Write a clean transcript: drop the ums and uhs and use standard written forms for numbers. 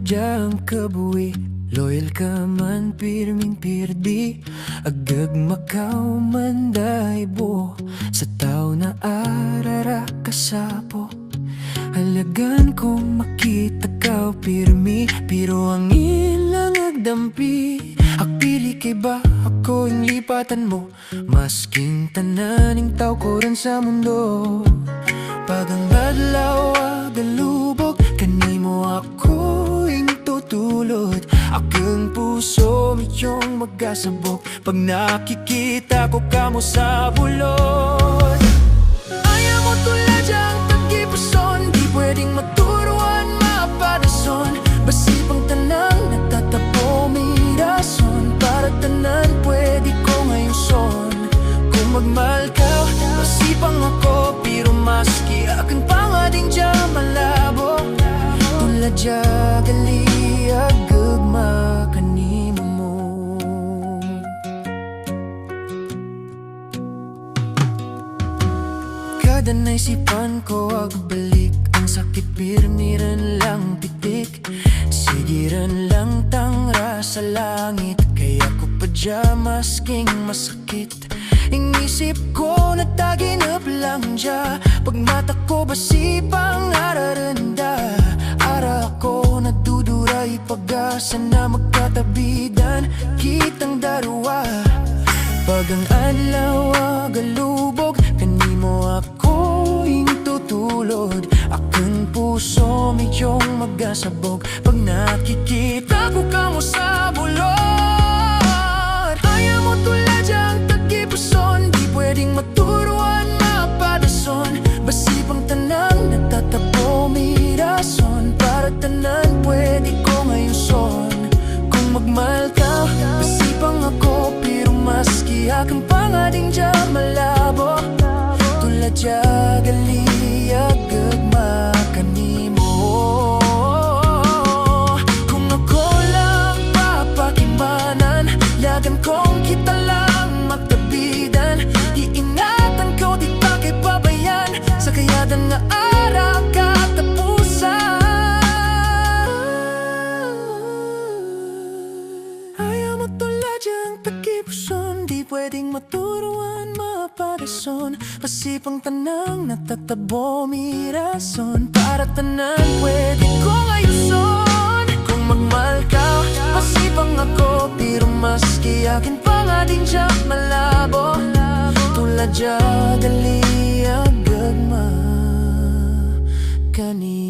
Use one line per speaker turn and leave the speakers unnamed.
padyang kabuhi. Loyal ka man pirming pirdi, agag makaw manday buo. Sa tao na arara kasapo, halagan kong makita ka pirmi. Pero ang ilang agdampi, akpili kay ba ako yung lipatan mo. Masking tananing tao ko rin sa mundo. Pag ang adlaw agalubog, kanimo ako tutulod. Akong puso iyong magkasabok pag nakikita ko kamo sa bulod. Ayaw mo tulad yang tagipuson, di pwedeng maturuan, mapadason. Basipang tanang nagtatapo, may rason. Para tanan pwede ko ngayon son. Kung magmahal ka, basipang ako, pero maski akin pangading dya malabo. Tulad dya gali agagma kanimo mo. Kada naisipan ko agbalik, ang sakit pirmiran lang pitik. Sigiran lang tangra sa langit, kaya ko pa dya masking masakit. Inisip ko nagtaginap lang dya, pag mata ko basipang araranda. Ara ko naduduray, pag-asa na magkatabidan kitang darawa. Pag ang adlaw agalubog, kanimo ako tutulod. Akong puso iyong magkasabog pag nakikita ko kamo sa bulod. Ayaw mo tulad yang tagipuson, di pwedeng maturuan, mapadason. Basipang tanang nagtatapo, may rason. Para tanan pwede ko ngayon son. Kung magmahal ka, basipang ako, pero maski akong pangading dya malabo. Tulad dya gali agagma kanimo. Kung ako lang papakimanan, yagan kong kita lang magtabidan. Iingatan ko di pa kay pabayan, sa kayadan nga ara katapusan. Ayaw mo tulad yang tagipuson, di pwedeng maturuan, mapadason. Pasipang tanang natatabo, may rason. Para tanan pwede ko ayuson. Kung magmahal ka, pasipang ako, pero maski akin pangading dya malabo. Tulad dya gali agagma kanimo.